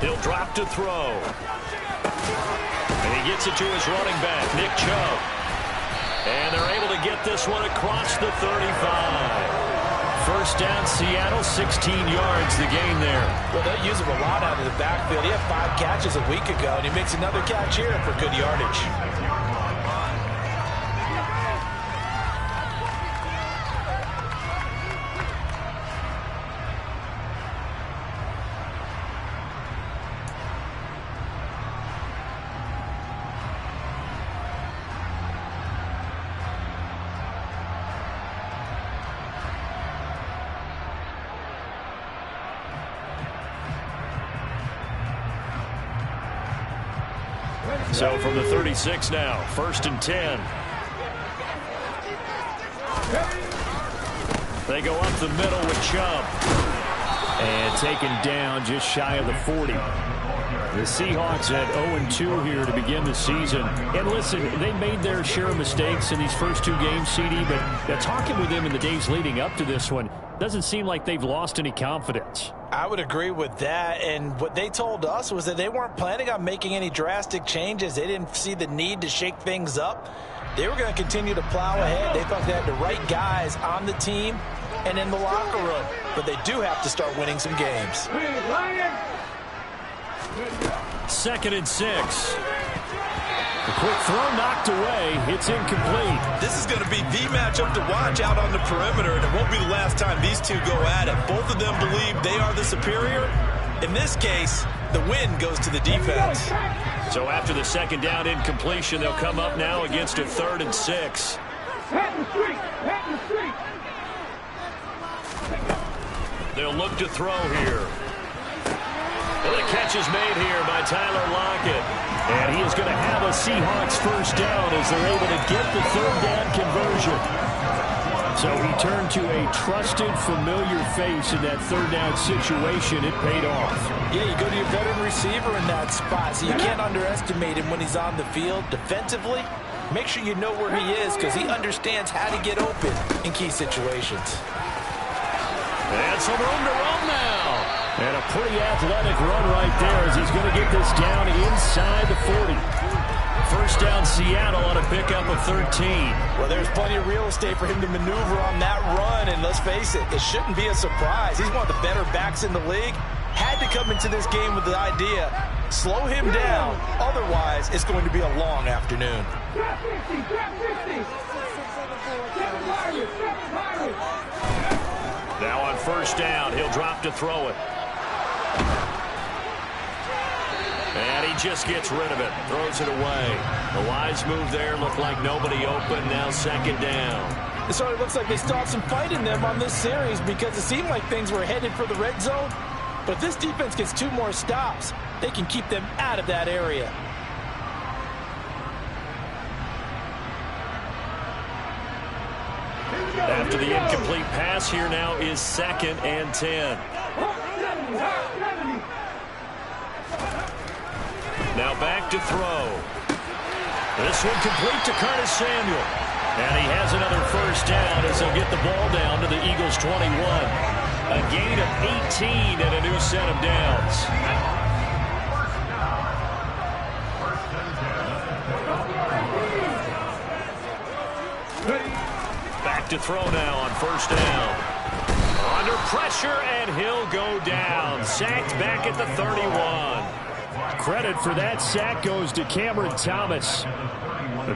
He'll drop to throw. And he gets it to his running back, Nick Chubb. And they're able to get this one across the 35. First down, Seattle, 16 yards, the gain there. Well, they use him a lot out of the backfield. He had 5 catches a week ago, and he makes another catch here for good yardage. So from the 36 now, 1st and 10. They go up the middle with Chubb. And taken down just shy of the 40. The Seahawks at 0-2 here to begin the season. And listen, they made their share of mistakes in these first 2 games, CD, but talking with them in the days leading up to this one, doesn't seem like they've lost any confidence. I would agree with that, and what they told us was that they weren't planning on making any drastic changes. They didn't see the need to shake things up. They were going to continue to plow ahead. They thought they had the right guys on the team and in the locker room, but they do have to start winning some games. 2nd and 6. The quick throw knocked away. It's incomplete. This is going to be the matchup to watch out on the perimeter, and it won't be the last time these two go at it. Both of them believe they are the superior. In this case, the win goes to the defense. So after the 2nd down incompletion, they'll come up now against a 3rd and 6. They'll look to throw here. Well, the catch is made here by Tyler Lockett. And he is going to have a Seahawks first down as they're able to get the 3rd down conversion. So he turned to a trusted, familiar face in that 3rd down situation. It paid off. Yeah, you go to your veteran receiver in that spot, so you can't underestimate him when he's on the field. Defensively, make sure you know where he is because he understands how to get open in key situations. And some room to run now. And a pretty athletic run right there as he's going to get this down inside the 40. First down, Seattle on a pickup of 13. Well, there's plenty of real estate for him to maneuver on that run, and let's face it, it shouldn't be a surprise. He's one of the better backs in the league. Had to come into this game with the idea, slow him down, otherwise it's going to be a long afternoon. Now on first down, he'll drop to throw it. And he just gets rid of it, throws it away. The wise move there, looked like nobody open, now 2nd down. It sort of looks like they still have some fight in them on this series because it seemed like things were headed for the red zone. But if this defense gets 2 more stops, they can keep them out of that area. After the incomplete pass, here now is 2nd and 10. Now back to throw. This one complete to Curtis Samuel. And he has another first down as he'll get the ball down to the Eagles' 21. A gain of 18 and a new set of downs. Back to throw now on first down. Under pressure, and he'll go down. Sacked back at the 31. Credit for that sack goes to Cameron Thomas.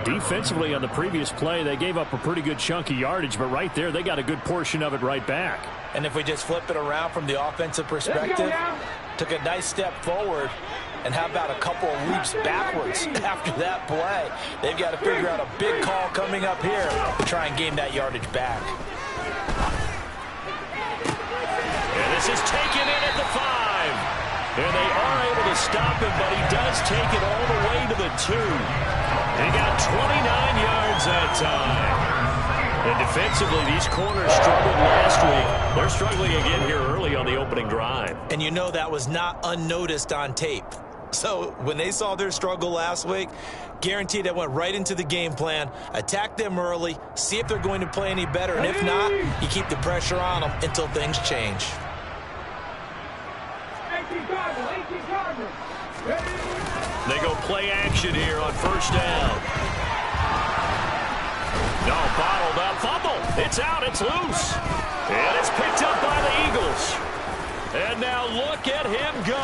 Defensively on the previous play, they gave up a pretty good chunk of yardage, but right there, they got a good portion of it right back. And if we just flip it around from the offensive perspective, took a nice step forward, and how about a couple of leaps backwards after that play? They've got to figure out a big call coming up here to try and gain that yardage back. And this is taken in at the 5. And they are able to stop him, but he does take it all the way to the 2. He got 29 yards that time. And defensively, these corners struggled last week. They're struggling again here early on the opening drive. And you know that was not unnoticed on tape. So when they saw their struggle last week, guaranteed it went right into the game plan. Attack them early, see if they're going to play any better. And if not, you keep the pressure on them until things change. They go play action here on first down. No, bottled up. Fumble. It's out. It's loose. And it's picked up by the Eagles. And now look at him go.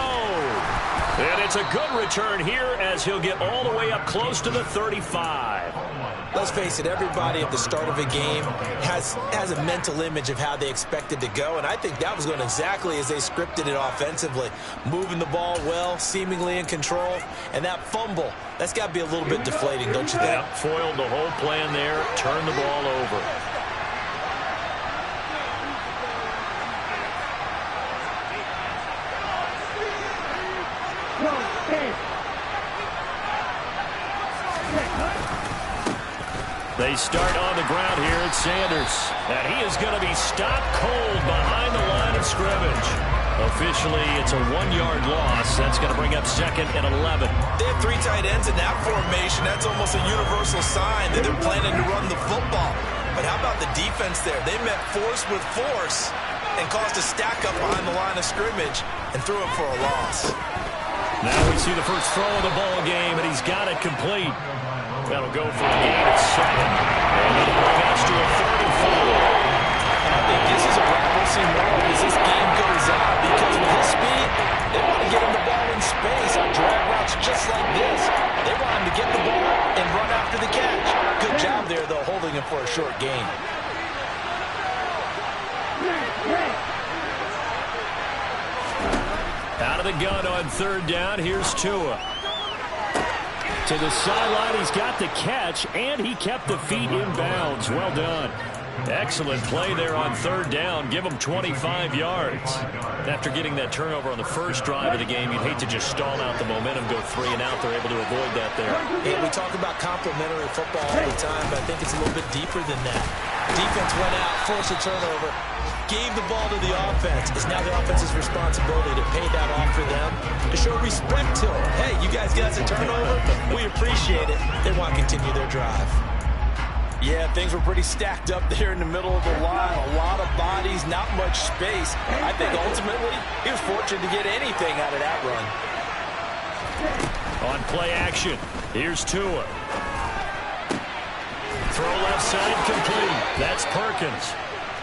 And it's a good return here as he'll get all the way up close to the 35. Let's face it, everybody at the start of a game has a mental image of how they expect it to go, and I think that was going exactly as they scripted it offensively. Moving the ball well, seemingly in control, and that fumble, that's got to be a little bit deflating, don't you think? Yeah, foiled the whole plan there, turned the ball over. They start on the ground here at Sanders. And he is going to be stopped cold behind the line of scrimmage. Officially, it's a 1-yard loss. That's going to bring up 2nd and 11. They have 3 tight ends in that formation. That's almost a universal sign that they're planning to run the football. But how about the defense there? They met force with force and caused a stack up behind the line of scrimmage and threw him for a loss. Now we see the first throw of the ball game, and he's got it complete. That'll go for a gain at 7. And it'll bring us to a 3rd and 4. And I think this is a wrap we'll see more as this game goes on, because with his speed, they want to get him the ball in space on drag routes just like this. They want him to get the ball and run after the catch. Good job there, though, holding him for a short gain. Out of the gun on 3rd down. Here's Tua. To the sideline, he's got the catch, and he kept the feet in bounds. Well done. Excellent play there on 3rd down. Give him 25 yards. After getting that turnover on the first drive of the game, you'd hate to just stall out the momentum, go 3 and out. They're able to avoid that there. And we talk about complementary football all the time, but I think it's a little bit deeper than that. Defense went out, forced a turnover, gave the ball to the offense. It's now the offense's responsibility to pay that off for them, to show respect to them. Hey, you guys got us a turnover. We appreciate it. They want to continue their drive. Yeah, things were pretty stacked up there in the middle of the line. A lot of bodies, not much space. I think ultimately he was fortunate to get anything out of that run. On play action, here's Tua. Throw left side complete. That's Perkins.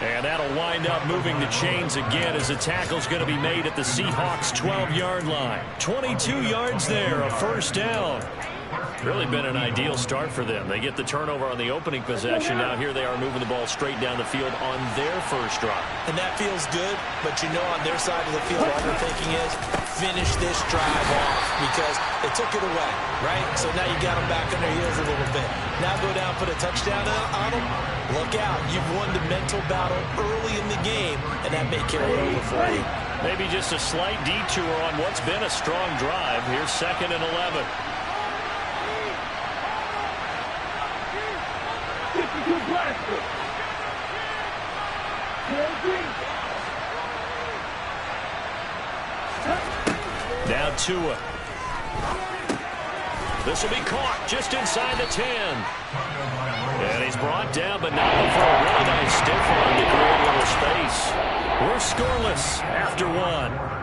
And that'll wind up moving the chains again as the tackle's going to be made at the Seahawks' 12-yard line. 22 yards there, a first down. Really been an ideal start for them. They get the turnover on the opening possession. Now here they are moving the ball straight down the field on their first drive. And that feels good, but you know on their side of the field all they're thinking is finish this drive off because they took it away, right? So now you got them back on their heels a little bit. Now go down, put a touchdown on them. Look out. You've won the mental battle early in the game, and that may carry over for you. Maybe just a slight detour on what's been a strong drive. Here's 2nd and 11. Now Tua. This will be caught just inside the 10. And he's brought down, but not before a really nice stiff arm to create a little space. We're scoreless after 1.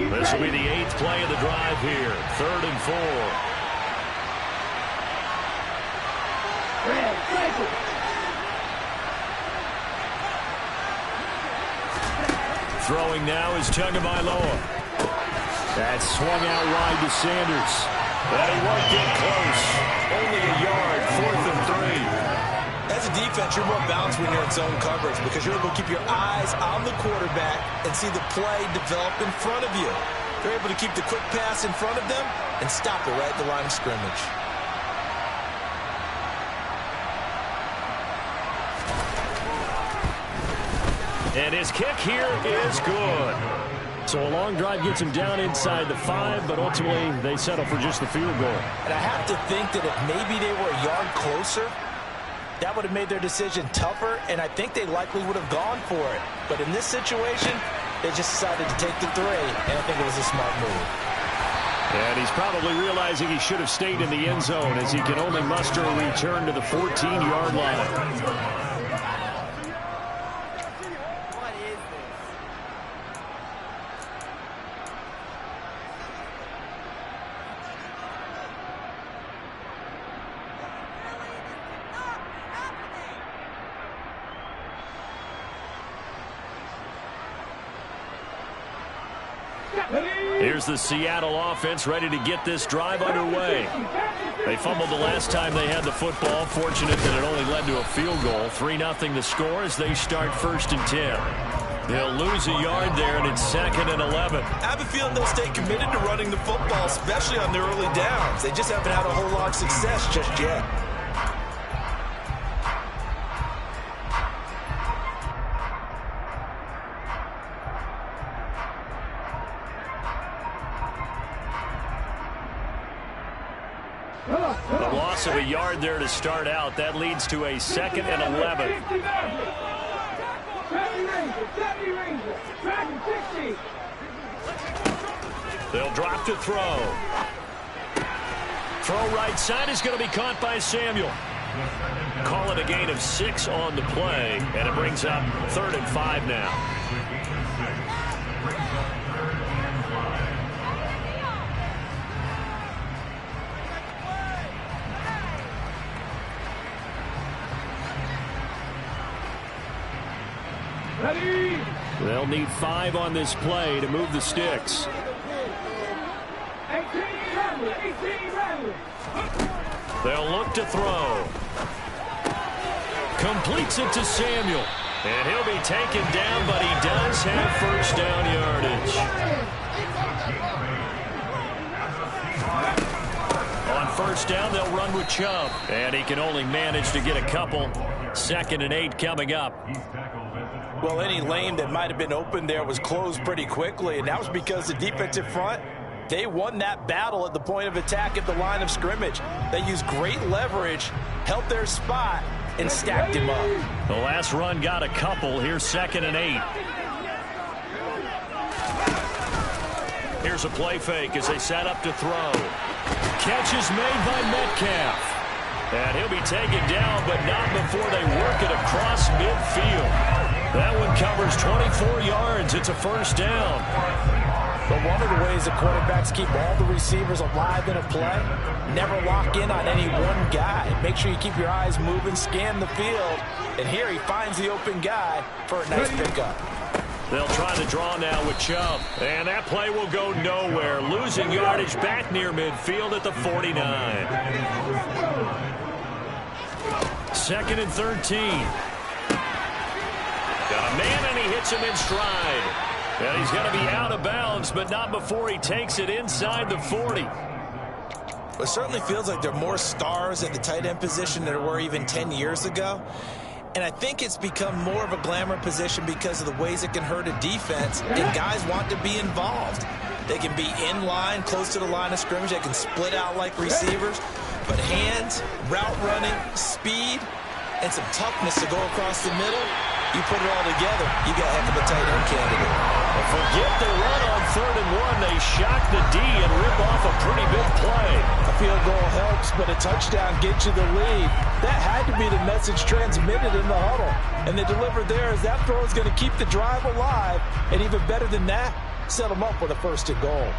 This will be the 8th play of the drive here. 3rd and 4. Throwing now is Tagovailoa. That's swung out wide to Sanders. And he won't get close. Only a yard. 4th and 3. As a defense, you're more balanced when you're in zone coverage because you're able to keep your eyes on the quarterback and see the play develop in front of you. You're able to keep the quick pass in front of them and stop it right at the line of scrimmage. And his kick here is good. So a long drive gets him down inside the 5, but ultimately they settle for just the field goal. And I have to think that if maybe they were a yard closer, that would have made their decision tougher, and I think they likely would have gone for it. But in this situation, they just decided to take the 3, and I think it was a smart move. And he's probably realizing he should have stayed in the end zone as he can only muster a return to the 14-yard line. Here's the Seattle offense ready to get this drive underway. They fumbled the last time they had the football. Fortunate that it only led to a field goal. 3-0 the score as they start 1st and 10. They'll lose a yard there, and it's 2nd and 11. I have a feeling they'll stay committed to running the football, especially on the early downs. They just haven't had a whole lot of success just yet. The loss of a yard there to start out. That leads to a 2nd and 11. They'll drop to throw. Throw right side is going to be caught by Samuel. Call it a gain of 6 on the play, and it brings up 3rd and 5 now. They'll need 5 on this play to move the sticks. They'll look to throw. Completes it to Samuel. And he'll be taken down, but he does have 1st down yardage. On 1st down, they'll run with Chubb. And he can only manage to get a couple. 2nd and 8 coming up. Well, any lane that might have been open there was closed pretty quickly, and that was because the defensive front, they won that battle at the point of attack at the line of scrimmage. They used great leverage, held their spot, and stacked him up. The last run got a couple. Here's 2nd and 8. Here's a play fake as they set up to throw. Catch is made by Metcalf. And he'll be taken down, but not before they work it across midfield. That one covers 24 yards. It's a 1st down. But one of the ways the quarterbacks keep all the receivers alive in a play, never lock in on any one guy. Make sure you keep your eyes moving, scan the field. And here he finds the open guy for a nice pickup. They'll try to draw now with Chubb. And that play will go nowhere. Losing yardage back near midfield at the 49. 2nd and 13. Got a man, and he hits him in stride. And he's going to be out of bounds, but not before he takes it inside the 40. It certainly feels like there are more stars at the tight end position than there were even 10 years ago. And I think it's become more of a glamour position because of the ways it can hurt a defense, and guys want to be involved. They can be in line, close to the line of scrimmage. They can split out like receivers. But hands, route running, speed, and some toughness to go across the middle, you put it all together, you got a heck of a tight end candidate. Well, forget the run on 3rd and 1. They shock the D and rip off a pretty big play. A field goal helps, but a touchdown gets you the lead. That had to be the message transmitted in the huddle. And they delivered there as that throw is going to keep the drive alive. And even better than that, set them up with a 1st and goal.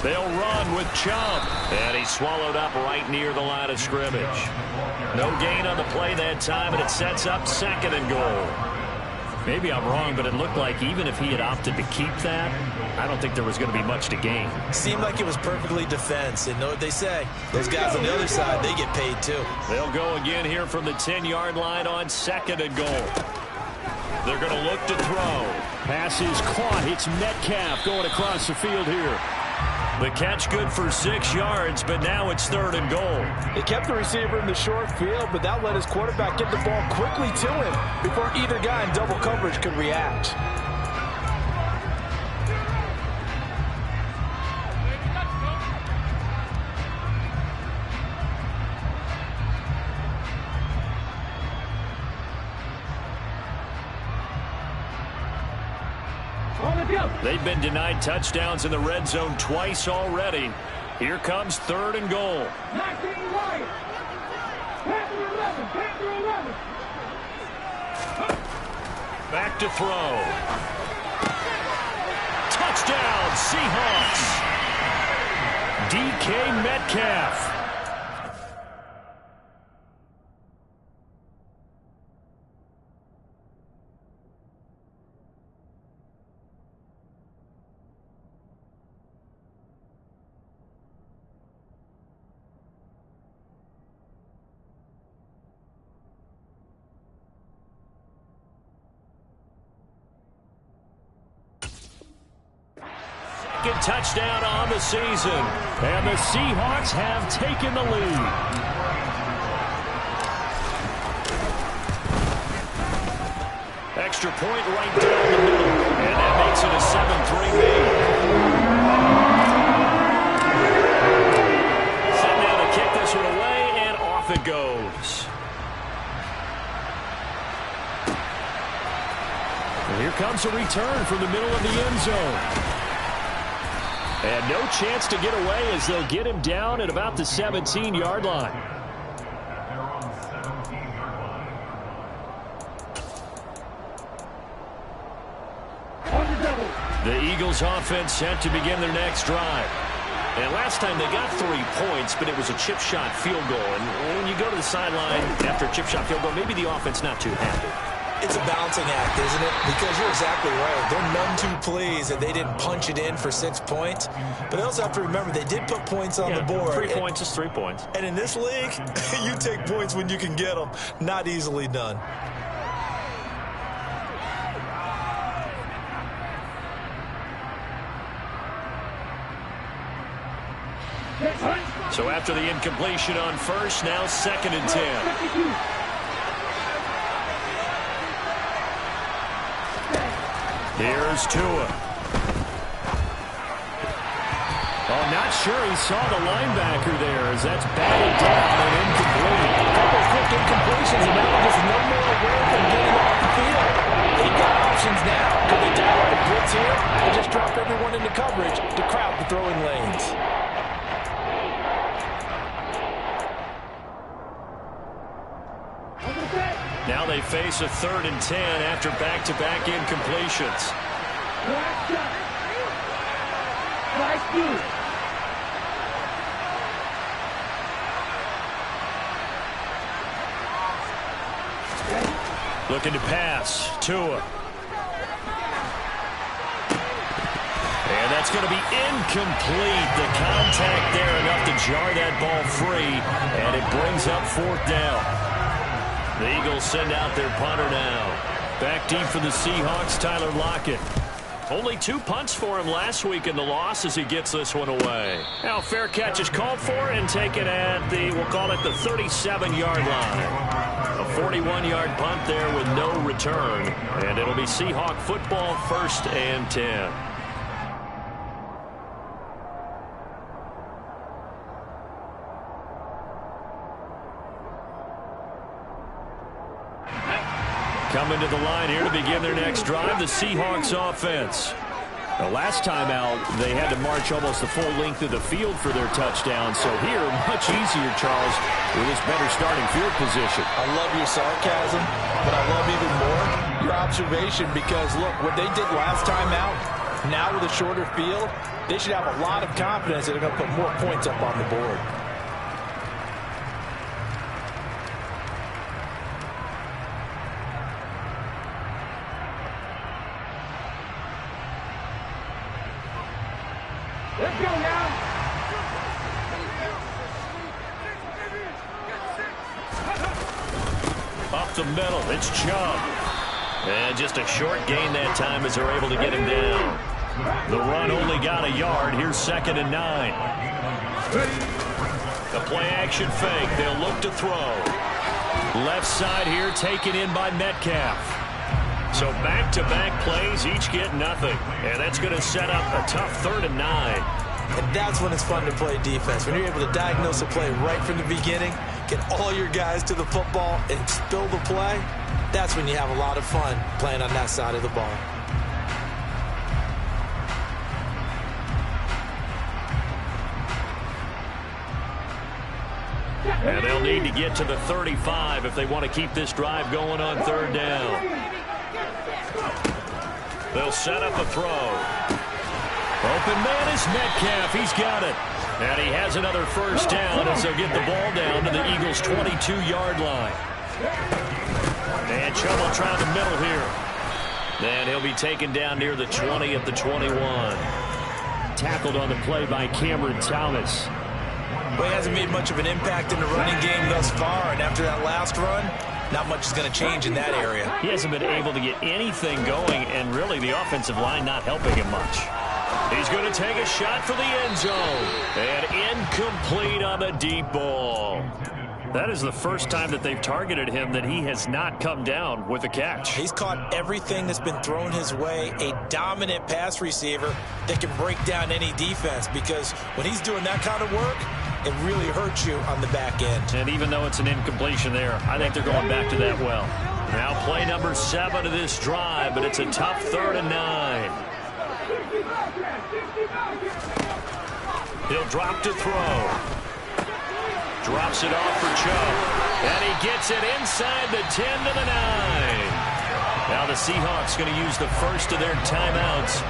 They'll run with Chubb. And he's swallowed up right near the line of scrimmage. No gain on the play that time, and it sets up 2nd and goal. Maybe I'm wrong, but it looked like even if he had opted to keep that, I don't think there was going to be much to gain. Seemed like it was perfectly defense. And know what they say? Those guys on the other side, they get paid too. They'll go again here from the 10-yard line on 2nd and goal. They're going to look to throw. Pass is caught. It's Metcalf going across the field here. The catch good for 6 yards, but now it's 3rd and goal. They kept the receiver in the short field, but that let his quarterback get the ball quickly to him before either guy in double coverage could react. They've been denied touchdowns in the red zone twice already. Here comes 3rd and goal. Back to throw. Touchdown, Seahawks. DK Metcalf. Second touchdown on the season. And the Seahawks have taken the lead. Extra point right down the middle. And that makes it a 7-3 lead. Set down to kick this one away, and off it goes. And here comes a return from the middle of the end zone. And no chance to get away as they'll get him down at about the 17-yard line. The Eagles offense set to begin their next drive. And last time they got 3 points, but it was a chip shot field goal. And when you go to the sideline after a chip shot field goal, maybe the offense not too happy. It's a balancing act, isn't it? Because you're exactly right. They're none too pleased that they didn't punch it in for 6 points. But they also have to remember they did put points on the board. 3 points is 3 points. And in this league, you take points when you can get them. Not easily done. So after the incompletion on first, now 2nd and 10. Here's Tua. Oh, not sure he saw the linebacker there as that's batted down and incomplete. A couple of quick incompletions, and now just no more away from getting off the field. They've got options now. Could they dial up a blitz here or just drop everyone into coverage to crowd the throwing lanes? Now they face a 3rd and 10 after back-to-back incompletions. Looking to pass. Tua. And that's going to be incomplete. The contact there enough to jar that ball free. And it brings up 4th down. The Eagles send out their punter now. Back deep for the Seahawks, Tyler Lockett. Only 2 punts for him last week in the loss as he gets this one away. Now fair catch is called for and taken at the, we'll call it the 37-yard line. A 41-yard punt there with no return. And it'll be Seahawk football, 1st and 10. Coming to the line here to begin their next drive, the Seahawks offense. The last time out, they had to march almost the full length of the field for their touchdown. So here, much easier, Charles, with this better starting field position. I love your sarcasm, but I love even more your observation because, look, what they did last time out, now with a shorter field, they should have a lot of confidence that they're going to put more points up on the board. Let's go now. Up the middle, it's Chubb. And just a short gain that time as they're able to get him down. The run only got a yard. Here's 2nd and 9. The play action fake. They'll look to throw. Left side here taken in by Metcalf. So back-to-back plays, each get nothing. And that's going to set up a tough 3rd and 9. And that's when it's fun to play defense. When you're able to diagnose a play right from the beginning, get all your guys to the football and spill the play, that's when you have a lot of fun playing on that side of the ball. And they'll need to get to the 35 if they want to keep this drive going on third down. They'll set up a throw. Open man is Metcalf. He's got it. And he has another first down as they'll get the ball down to the Eagles' 22-yard line. And Chubb will try the middle here. And he'll be taken down near the 20 at the 21. Tackled on the play by Cameron Thomas. Well, he hasn't made much of an impact in the running game thus far, and after that last run, not much is going to change in that area. He hasn't been able to get anything going, and really the offensive line not helping him much. He's going to take a shot for the end zone. And incomplete on the deep ball. That is the first time that they've targeted him that he has not come down with a catch. He's caught everything that's been thrown his way. A dominant pass receiver that can break down any defense, because when he's doing that kind of work, it really hurts you on the back end. And even though it's an incompletion there, I think they're going back to that well. Now play number 7 of this drive, but it's a tough 3rd and 9. He'll drop to throw. Drops it off for Chubb. And he gets it inside the 10 to the 9. Now the Seahawks going to use the first of their timeouts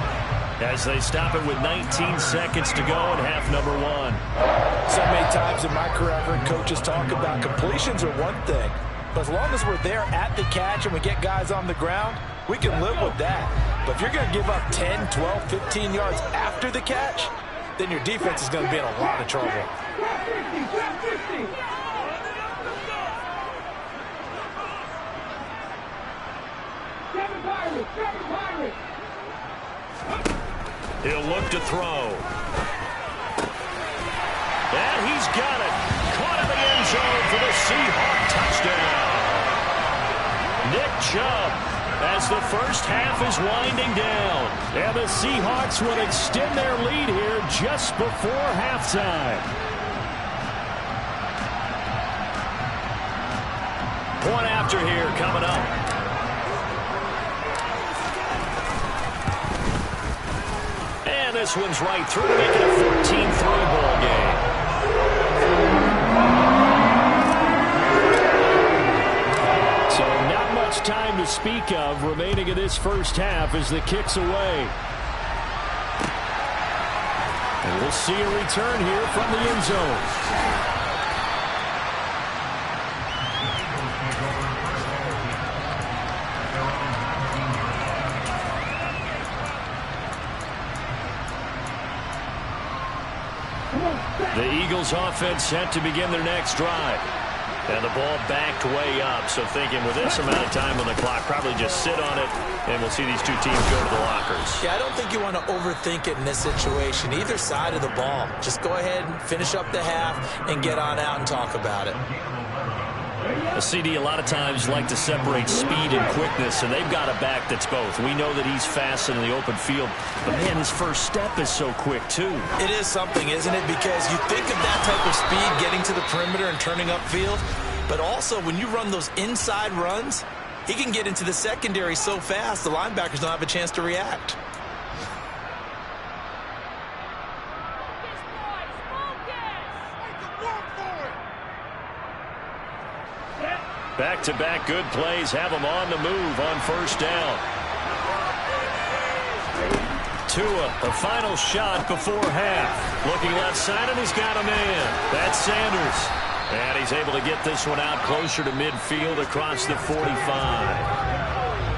as they stop it with 19 seconds to go in half number 1. So many times in my career I've heard coaches talk about completions are one thing, but as long as we're there at the catch and we get guys on the ground, we can live with that. But if you're going to give up 10, 12, 15 yards after the catch, then your defense is going to be in a lot of trouble. He'll look to throw. And he's got it. Caught in the end zone for the Seahawk touchdown. Nick Chubb, as the first half is winding down. And the Seahawks will extend their lead here just before halftime. Point after here coming up. And this one's right through, making a 14-3 ball game. So not much time to speak of remaining in this first half as the kick's away. And we'll see a return here from the end zone. The Eagles offense set to begin their next drive. And the ball backed way up. So thinking with this amount of time on the clock, probably just sit on it, and we'll see these two teams go to the lockers. Yeah, I don't think you want to overthink it in this situation. Either side of the ball. Just go ahead and finish up the half and get on out and talk about it. A CD a lot of times like to separate speed and quickness, and they've got a back that's both. We know that he's fast in the open field, but man, his first step is so quick too. It is something, isn't it? Because you think of that type of speed getting to the perimeter and turning upfield, but also when you run those inside runs, he can get into the secondary so fast the linebackers don't have a chance to react. Back-to-back good plays have them on the move on first down. Tua, the final shot before half. Looking left side, and he's got a man. That's Sanders. And he's able to get this one out closer to midfield across the 45.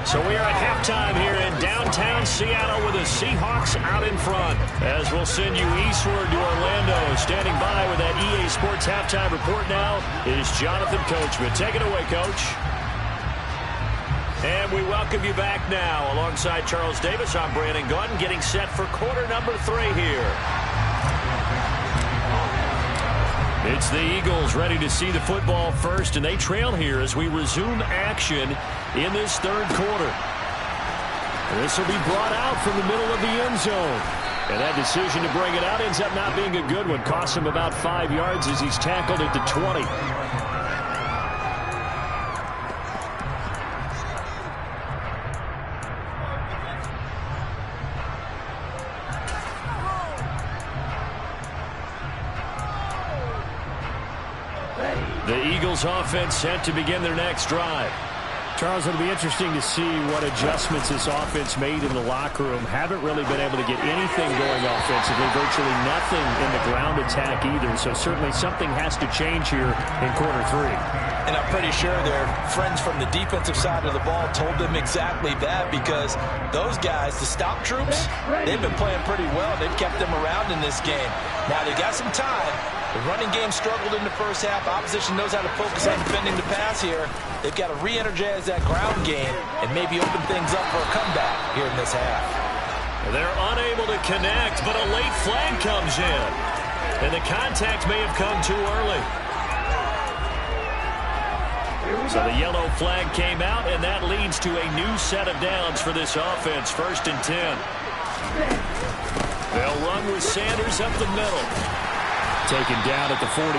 So we are at halftime here in downtown Seattle with the Seahawks out in front. As we'll send you eastward to Orlando. Standing by with that EA Sports halftime report now is Jonathan Coachman. Take it away, Coach. And we welcome you back now. Alongside Charles Davis, I'm Brandon Gunn, getting set for quarter number 3 here. It's the Eagles ready to see the football first, and they trail here as we resume action in this third quarter. This will be brought out from the middle of the end zone. And that decision to bring it out ends up not being a good one. Costs him about 5 yards as he's tackled at the 20. The Eagles offense set to begin their next drive. Charles, it'll be interesting to see what adjustments this offense made in the locker room. Haven't really been able to get anything going offensively, virtually nothing in the ground attack either. So certainly something has to change here in quarter 3. And I'm pretty sure their friends from the defensive side of the ball told them exactly that, because those guys, the stop troops, they've been playing pretty well. They've kept them around in this game. Now they got some time. The running game struggled in the first half. Opposition knows how to focus on defending the pass here. They've got to re-energize that ground game and maybe open things up for a comeback here in this half. They're unable to connect, but a late flag comes in. And the contact may have come too early. So the yellow flag came out, and that leads to a new set of downs for this offense. 1st and 10. They'll run with Sanders up the middle. Taken down at the 42.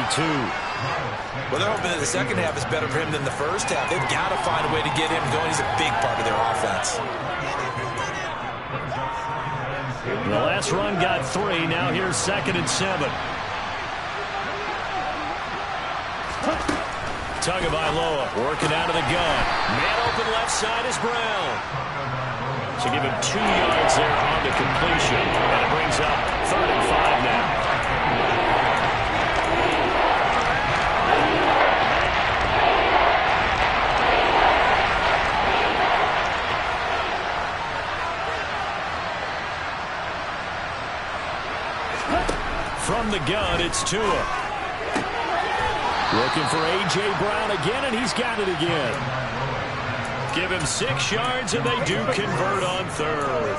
Well, they're hoping that the second half is better for him than the first half. They've got to find a way to get him going. He's a big part of their offense. The last run got 3. Now here's 2nd and 7. Tagovailoa working out of the gun. Man open left side is Brown. So give him 2 yards there on the completion. And it brings up 3rd and 5 now. From the gun, it's Tua. Looking for A.J. Brown again, and he's got it again. Give him 6 yards, and they do convert on 3rd.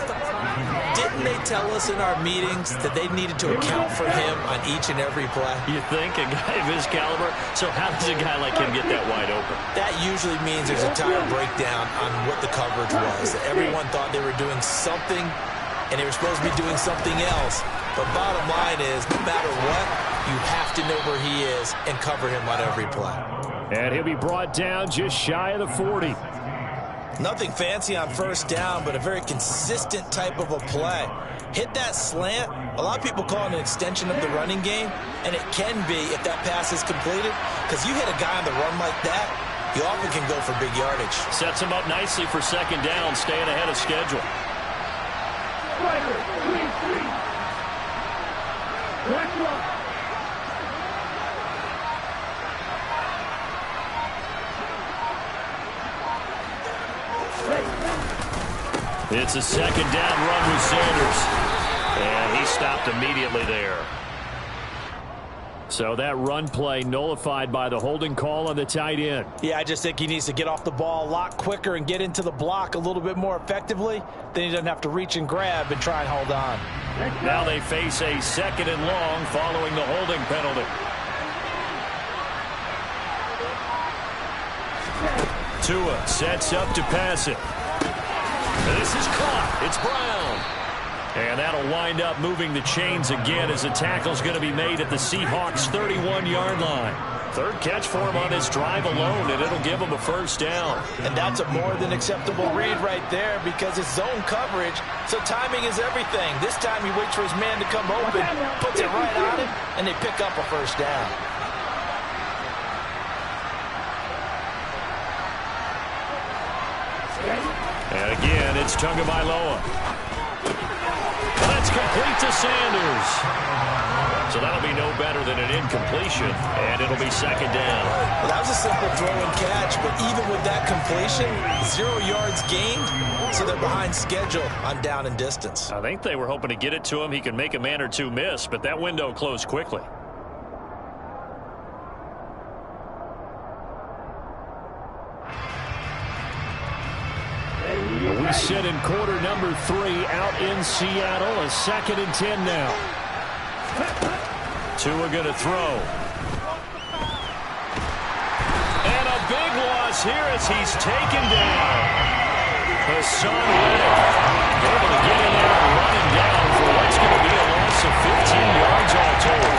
Didn't they tell us in our meetings that they needed to account for him on each and every play? You think? A guy of his caliber? So how does a guy like him get that wide open? That usually means there's a tire breakdown on what the coverage was. Everyone thought they were doing something, and they were supposed to be doing something else. But bottom line is, no matter what, you have to know where he is and cover him on every play. And he'll be brought down just shy of the 40. Nothing fancy on first down, but a very consistent type of a play. Hit that slant. A lot of people call it an extension of the running game, and it can be if that pass is completed, because you hit a guy on the run like that, you often can go for big yardage. Sets him up nicely for 2nd down, staying ahead of schedule. It's a 2nd down run with Sanders. And he stopped immediately there. So that run play nullified by the holding call on the tight end. Yeah, I just think he needs to get off the ball a lot quicker and get into the block a little bit more effectively. Then he doesn't have to reach and grab and try and hold on. Now they face a 2nd and long following the holding penalty. Tua sets up to pass it. This is caught. It's Brown. And that'll wind up moving the chains again as the tackle's going to be made at the Seahawks' 31-yard line. 3rd catch for him on this drive alone, and it'll give him a 1st down. And that's a more than acceptable read right there, because it's zone coverage, so timing is everything. This time he waits for his man to come open, puts it right on him, and they pick up a 1st down. And again, it's Tagovailoa. That's complete to Sanders. So that'll be no better than an incompletion, and it'll be 2nd down. Well, that was a simple throw and catch, but even with that completion, 0 yards gained, so they're behind schedule on down and distance. I think they were hoping to get it to him. He can make a man or two miss, but that window closed quickly. We sit in quarter number 3 out in Seattle. A 2nd and 10 now. Tua going to throw. And a big loss here as he's taken down. Hassan Reddick able to get in there and run him down for what's going to be a loss of 15 yards all told.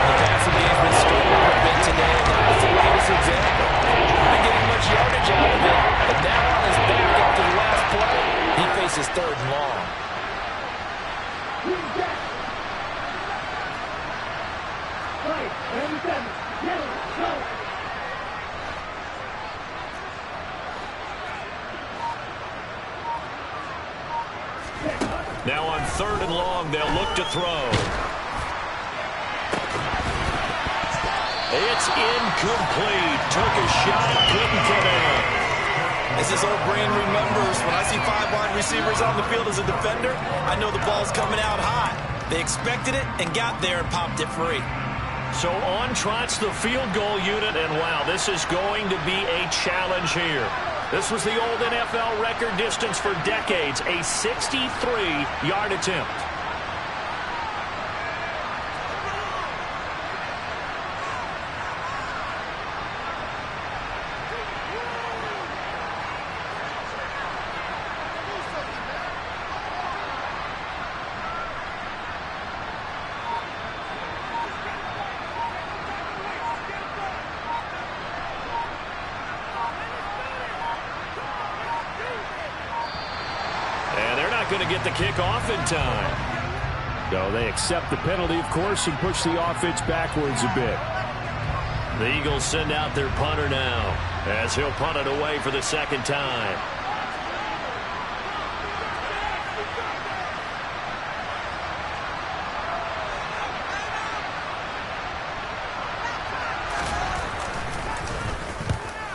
The passing game has been struggling a bit today, and that was the latest example. Not getting much yardage out of it, but now on his back after the last play, he faces 3rd and long. Now on 3rd and long, they'll look to throw. It's incomplete. Took a shot, couldn't get in. As his old brain remembers, when I see 5 wide receivers on the field as a defender, I know the ball's coming out hot. They expected it and got there and popped it free. So on trots the field goal unit, and wow, this is going to be a challenge here. This was the old NFL record distance for decades, a 63-yard attempt. Going to get the kick off in time. No, they accept the penalty, of course, and push the offense backwards a bit. The Eagles send out their punter now as he'll punt it away for the 2nd time.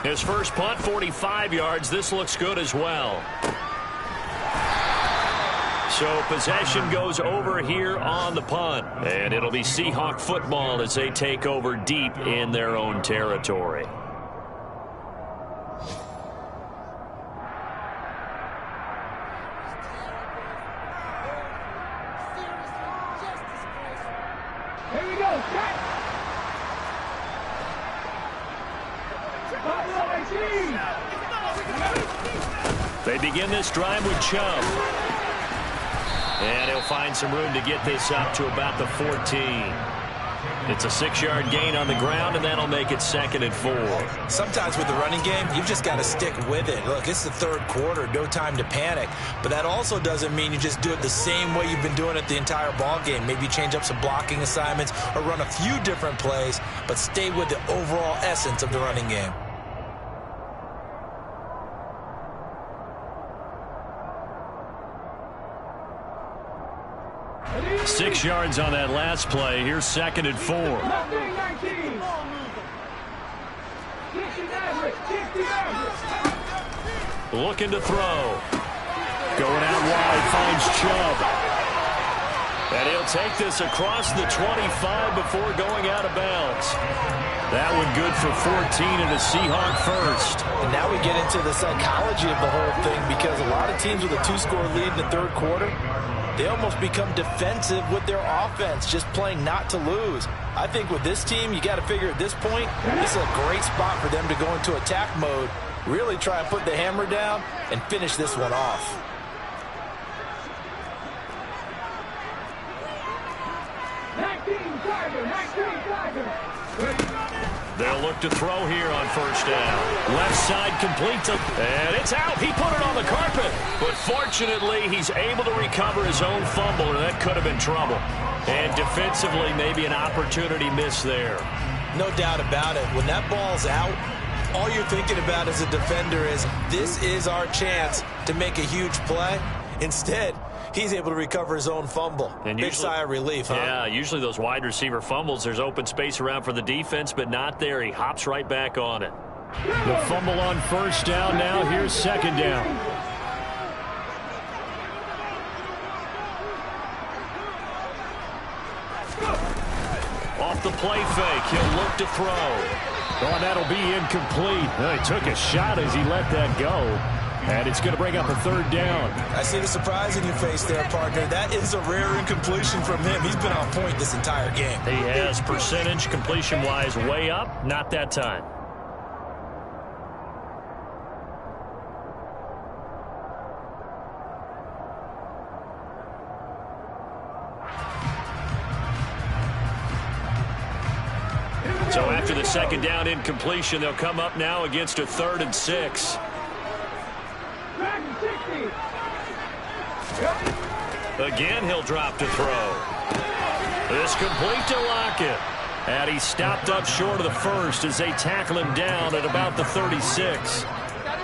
His first punt, 45 yards. This looks good as well. So possession goes over here on the punt. And it'll be Seahawk football as they take over deep in their own territory. Here we go. They begin this drive with Chubb. And he'll find some room to get this up to about the 14. It's a 6-yard gain on the ground, and that'll make it 2nd and 4. Sometimes with the running game, you've just got to stick with it. Look, it's the 3rd quarter, no time to panic. But that also doesn't mean you just do it the same way you've been doing it the entire ball game. Maybe change up some blocking assignments or run a few different plays, but stay with the overall essence of the running game. Six yards on that last play. Here's 2nd and 4. Looking to throw. Going out wide, finds Chubb. And he'll take this across the 25 before going out of bounds. That one good for 14 and a Seahawk first. And now we get into the psychology of the whole thing, because a lot of teams with a 2-score lead in the 3rd quarter, they almost become defensive with their offense, just playing not to lose. I think with this team, you got to figure at this point, this is a great spot for them to go into attack mode, really try and put the hammer down and finish this one off. They'll look to throw here on 1st down. Left side complete to, and it's out. He put it on the carpet. But fortunately, he's able to recover his own fumble, and that could have been trouble. And defensively, maybe an opportunity miss there. No doubt about it. When that ball's out, all you're thinking about as a defender is, this is our chance to make a huge play. Instead, he's able to recover his own fumble. And big sigh of relief, huh? Yeah, usually those wide receiver fumbles, there's open space around for the defense, but not there. He hops right back on it. The fumble on 1st down now. Here's 2nd down. Off the play fake, he'll look to throw. Oh, and that'll be incomplete. He took a shot as he let that go. And it's going to bring up a 3rd down. I see the surprise in your face there, partner. That is a rare incompletion from him. He's been on point this entire game. He has percentage completion-wise way up. Not that time. So after the 2nd down incompletion, they'll come up now against a 3rd and 6. Again, he'll drop to throw. This complete to Lockett. And he stopped up short of the 1st as they tackle him down at about the 36.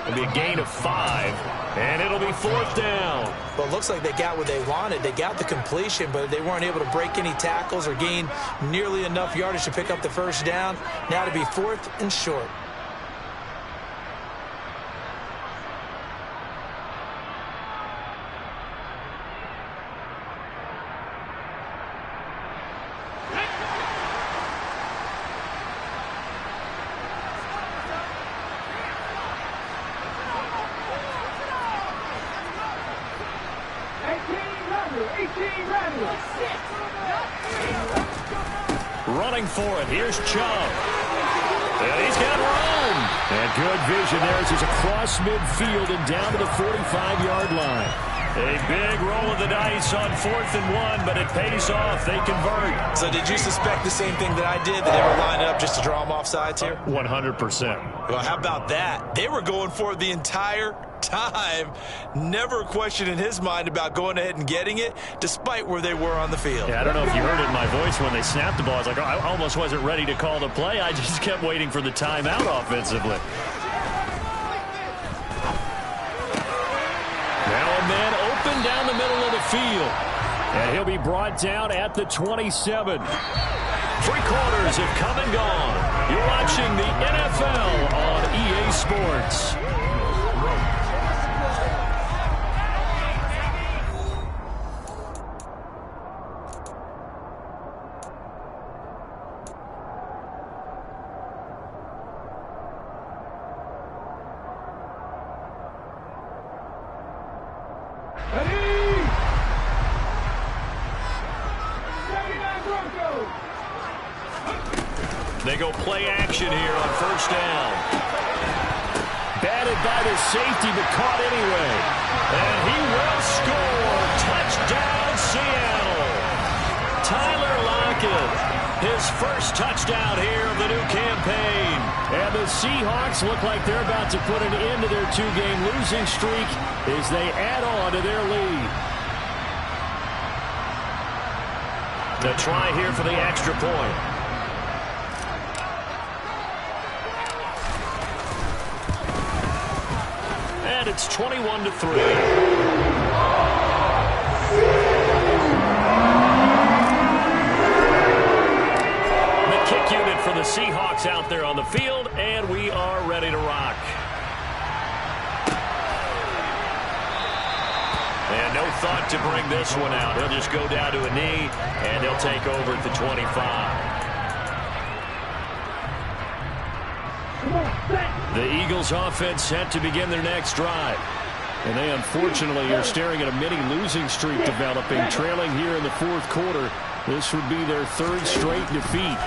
It'll be a gain of 5, and it'll be 4th down. Well, it looks like they got what they wanted. They got the completion, but they weren't able to break any tackles or gain nearly enough yardage to pick up the first down. Now to be 4th and short. Running for it. Here's Chubb. And he's got room. And good vision there as he's across midfield and down to the 45-yard line. A big roll of the dice on 4th and 1, but it pays off. They convert. So did you suspect the same thing that I did, that they were lining up just to draw them off sides here? 100%. Well, how about that? They were going for it the entire time. Never a question in his mind about going ahead and getting it, despite where they were on the field. Yeah, I don't know if you heard it in my voice when they snapped the ball. I was like, oh, I almost wasn't ready to call the play. I just kept waiting for the timeout offensively. Now a man open down the middle of the field. And he'll be brought down at the 27. 3 quarters have come and gone. You're watching the NFL on EA Sports. They go play action here on 1st down. Batted by the safety, but caught anyway. And he will score. Touchdown, Seattle. Tyler Lockett, his first touchdown here of the new campaign. And the Seahawks look like they're about to put an end to their 2-game losing streak as they add on to their lead. The try here for the extra point. And it's 21-3. The kick unit for the Seahawks out there on the field, and we are ready to rock. And no thought to bring this one out. He'll just go down to a knee, and they'll take over at the 25. The Eagles offense set to begin their next drive. And they unfortunately are staring at a mini losing streak developing, trailing here in the 4th quarter. This would be their 3rd straight defeat.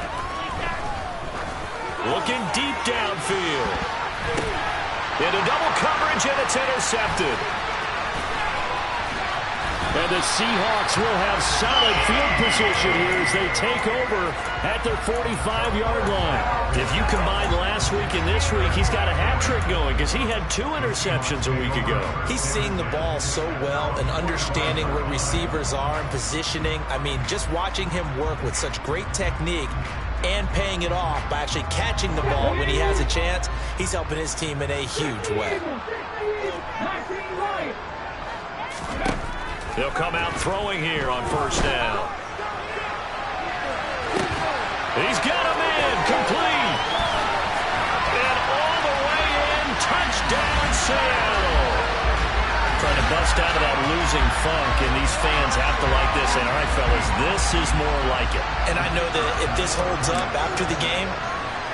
Looking deep downfield. Into double coverage, and it's intercepted. And the Seahawks will have solid field position here as they take over at their 45-yard line. If you combine last week and this week, he's got a hat trick going because he had 2 interceptions a week ago. He's seeing the ball so well and understanding where receivers are and positioning. I mean, just watching him work with such great technique and paying it off by actually catching the ball when he has a chance, he's helping his team in a huge way. They'll come out throwing here on 1st down. He's got a man complete. And all the way in, touchdown Seattle. Trying to bust out of that losing funk, and these fans have to like this. And all right, fellas, this is more like it. And I know that if this holds up after the game,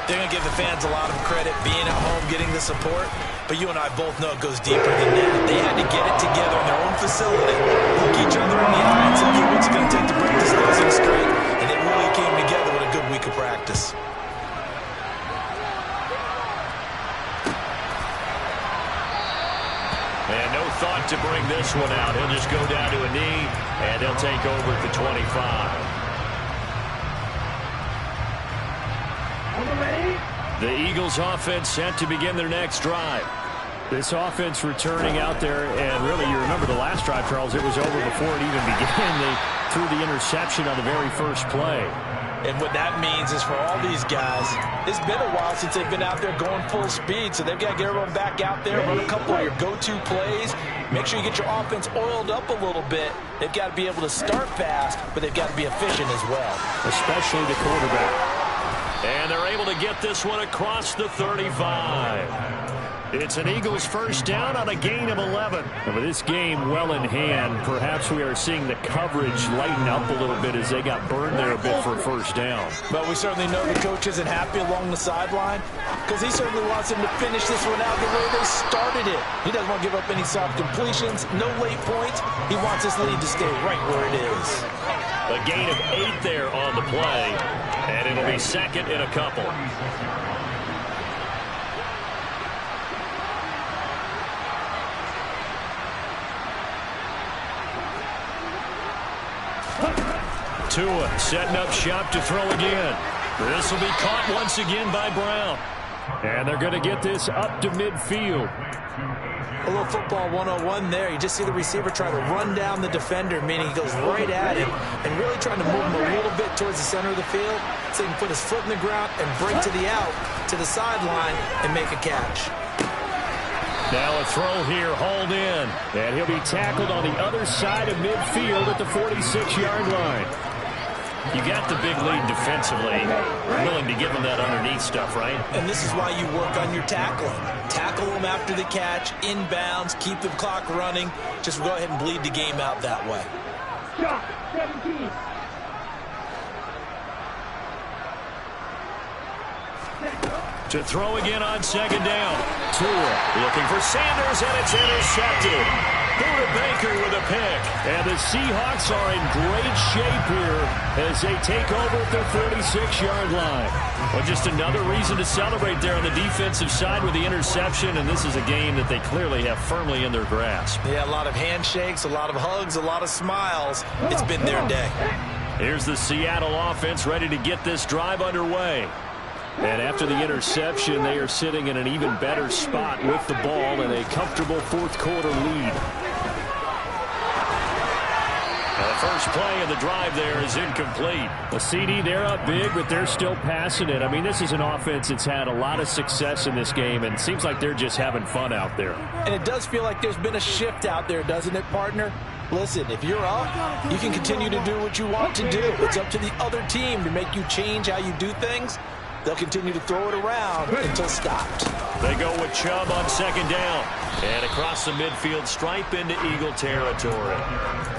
they're going to give the fans a lot of credit being at home, getting the support. But you and I both know it goes deeper than that. They had to get it together in their own facility, look each other in the eye and say, okay, what's it going to take to break this losing streak? And it really came together with a good week of practice. And no thought to bring this one out. He'll just go down to a knee, and they'll take over at the 25. The Eagles offense set to begin their next drive. This offense returning out there, and really, you remember the last drive, Charles, it was over before it even began. They threw the interception on the very first play. And what that means is for all these guys, it's been a while since they've been out there going full speed, so they've got to get everyone back out there, run a couple of your go-to plays, make sure you get your offense oiled up a little bit. They've got to be able to start fast, but they've got to be efficient as well. Especially the quarterback. And they're able to get this one across the 35. It's an Eagles first down on a gain of 11. And with this game well in hand, perhaps we are seeing the coverage lighten up a little bit as they got burned there a bit for a first down. But we certainly know the coach isn't happy along the sideline because he certainly wants them to finish this one out the way they started it. He doesn't want to give up any soft completions, no late points. He wants this lead to stay right where it is. A gain of 8 there on the play, and it'll be second in a couple. Tua setting up shop to throw again. This will be caught once again by Brown. And they're going to get this up to midfield. A little football 101 there. You just see the receiver try to run down the defender, meaning he goes right at him and really trying to move him a little bit towards the center of the field so he can put his foot in the ground and break to the out, to the sideline, and make a catch. Now a throw here, hauled in. And he'll be tackled on the other side of midfield at the 46-yard line. You got the big lead defensively, willing to give them that underneath stuff, right? And this is why you work on your tackling. Tackle them after the catch, inbounds, keep the clock running. Just go ahead and bleed the game out that way. Shot 17. To throw again on second down. Tua looking for Sanders, and it's intercepted. Buda Baker with a pick. And the Seahawks are in great shape here as they take over at their 46-yard line. Well, just another reason to celebrate there on the defensive side with the interception, and this is a game that they clearly have firmly in their grasp. Yeah, a lot of handshakes, a lot of hugs, a lot of smiles. It's been their day. Here's the Seattle offense ready to get this drive underway. And after the interception, they are sitting in an even better spot with the ball in a comfortable fourth-quarter lead. Now the first play of the drive there is incomplete. The CD, they're up big, but they're still passing it. I mean, this is an offense that's had a lot of success in this game, and it seems like they're just having fun out there. And it does feel like there's been a shift out there, doesn't it, partner? Listen, if you're up, you can continue to do what you want to do. It's up to the other team to make you change how you do things. They'll continue to throw it around until stopped. They go with Chubb on second down. And across the midfield stripe into Eagle territory.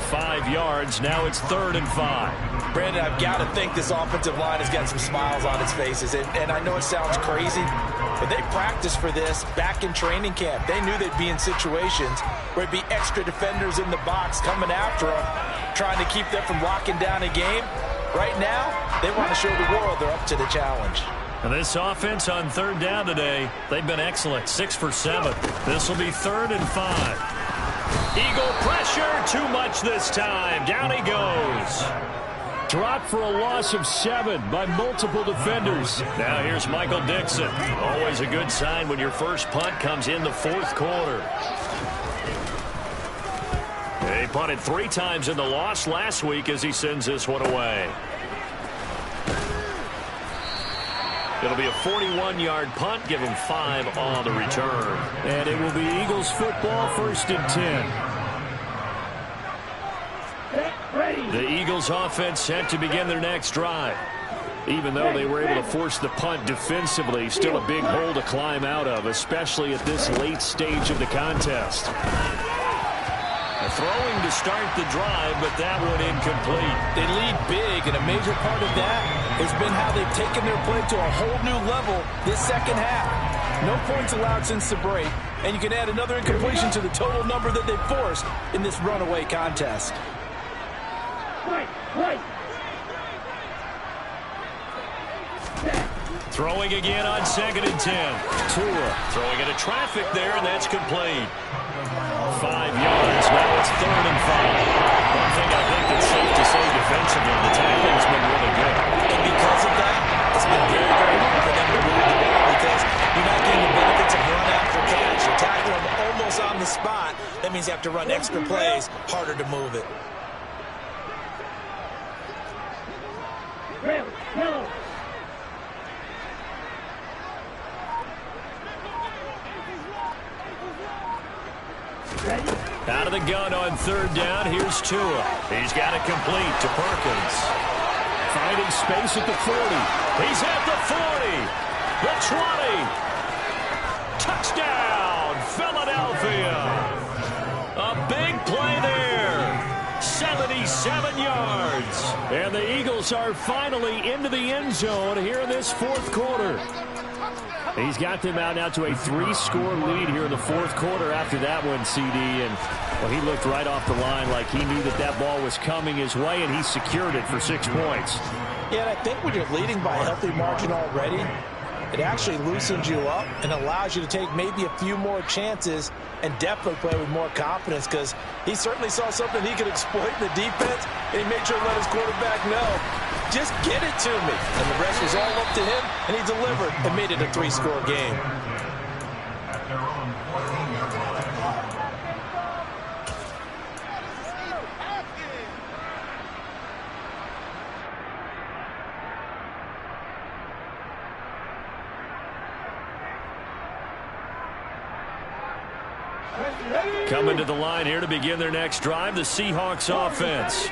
5 yards. Now it's 3rd and 5. Brandon, I've got to think this offensive line has got some smiles on its faces. And I know it sounds crazy, but they practiced for this back in training camp. They knew they'd be in situations where it'd be extra defenders in the box coming after them, trying to keep them from locking down a game. Right now, they want to show the world they're up to the challenge. And this offense on 3rd down today, they've been excellent. 6 for 7. This will be 3rd and 5. Eagle pressure, too much this time. Down he goes. Dropped for a loss of 7 by multiple defenders. Now here's Michael Dixon. Always a good sign when your first punt comes in the 4th quarter. He punted 3 times in the loss last week as he sends this one away. It'll be a 41-yard punt. Give him 5 on the return. And it will be Eagles football, 1st and 10. The Eagles offense set to begin their next drive. Even though they were able to force the punt defensively, still a big hole to climb out of, especially at this late stage of the contest. Throwing to start the drive, but that one incomplete. They lead big, and a major part of that has been how they've taken their play to a whole new level this second half. No points allowed since the break, and you can add another incompletion to the total number that they've forced in this runaway contest. Throwing again on 2nd and 10. Tua throwing into traffic there, and that's complete. 5 yards. Now it's 3rd and 5. One thing I think that's safe to say defensively, the tackling's been really good. And because of that, it's been very, very hard for them to move the ball because you're not getting the benefits of run after catch. You tackle them almost on the spot. That means you have to run extra plays, harder to move it. Really? Yellow. Out of the gun on third down. Here's Tua. He's got it complete to Perkins. Finding space at the 40. He's at the 40. The 20. Touchdown, Philadelphia. A big play there. 77 yards. And the Eagles are finally into the end zone here in this fourth quarter. He's got them out now to a 3-score lead here in the fourth quarter after that one, CD. And well, he looked right off the line like he knew that that ball was coming his way, and he secured it for 6 points. Yeah, and I think when you're leading by a healthy margin already, it actually loosens you up and allows you to take maybe a few more chances and definitely play with more confidence, because he certainly saw something he could exploit in the defense, and he made sure to let his quarterback know, just get it to me. And the rest was all up to him, and he delivered and made it a 3-score game. Coming to the line here to begin their next drive, the Seahawks offense.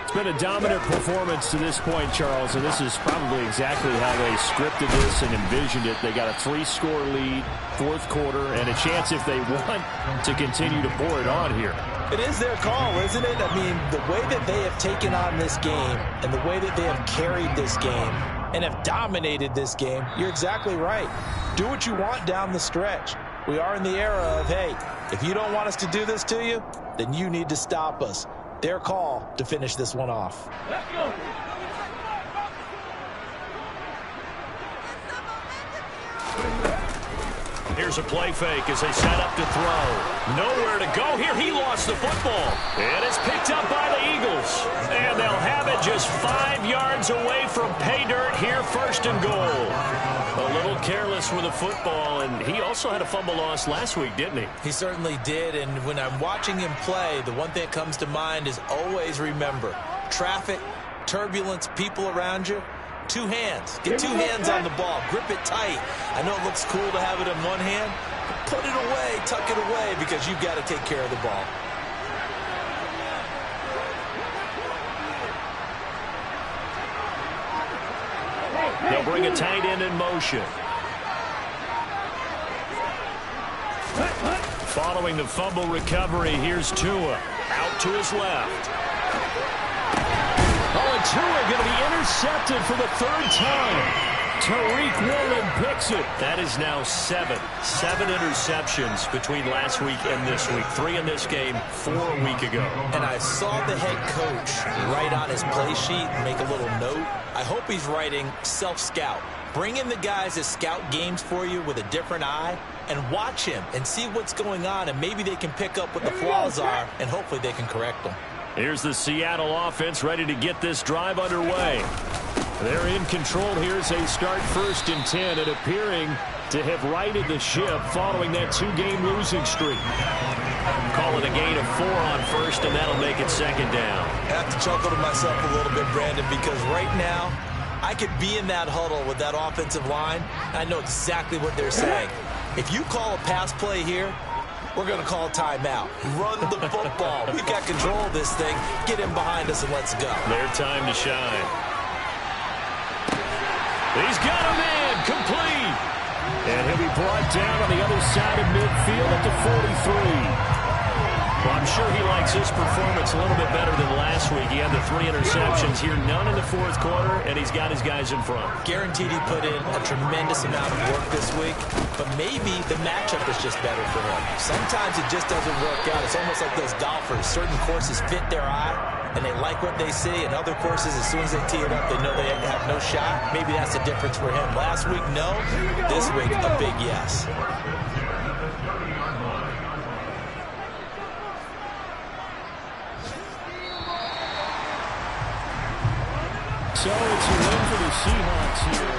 It's been a dominant performance to this point, Charles, and this is probably exactly how they scripted this and envisioned it. They got a 3-score lead, fourth quarter, and a chance if they want to continue to pour it on here. It is their call, isn't it? I mean, the way that they have taken on this game and the way that they have carried this game and have dominated this game, you're exactly right. Do what you want down the stretch. We are in the era of, hey, if you don't want us to do this to you, then you need to stop us. Their call to finish this one off. Let's go. Here's a play fake as they set up to throw. Nowhere to go here. He lost the football. And it's picked up by the Eagles. And they'll have it just 5 yards away from pay dirt here, first and goal. A little careless with the football, and he also had a fumble loss last week, didn't he? He certainly did, and when I'm watching him play, the one thing that comes to mind is always remember, traffic, turbulence, people around you, 2 hands. Get 2 hands on the ball. Grip it tight. I know it looks cool to have it in one hand, but put it away, tuck it away, because you've got to take care of the ball. They'll bring a tight end in motion. Following the fumble recovery, here's Tua. Out to his left. Oh, and Tua going to be intercepted for the 3rd time. Tariq Woolen picks it. That is now 7 interceptions between last week and this week. 3 in this game, 4 a week ago. And I saw the head coach write on his play sheet and make a little note. I hope he's writing self-scout. Bring in the guys that scout games for you with a different eye and watch him and see what's going on, and maybe they can pick up what the flaws are, and hopefully they can correct them. Here's the Seattle offense ready to get this drive underway. They're in control here as they start 1st and 10 and appearing to have righted the ship following that 2-game losing streak. Call it a gain of 4 on 1st, and that'll make it 2nd down. I have to chuckle to myself a little bit, Brandon, because right now I could be in that huddle with that offensive line. I know exactly what they're saying. If you call a pass play here, we're going to call a timeout. Run the football. We've got control of this thing. Get him behind us and let's go. Their time to shine. He's got a man complete. And he'll be brought down on the other side of midfield at the 43. Well, I'm sure he likes his performance a little bit better than last week. He had the 3 interceptions here, none in the 4th quarter, and he's got his guys in front. Guaranteed he put in a tremendous amount of work this week, but maybe the matchup is just better for him. Sometimes it just doesn't work out. It's almost like those golfers. Certain courses fit their eye, and they like what they see, and other courses, as soon as they tee it up, they know they have no shot. Maybe that's the difference for him. Last week, no. This week, a big yes. So it's a win for the Seahawks here.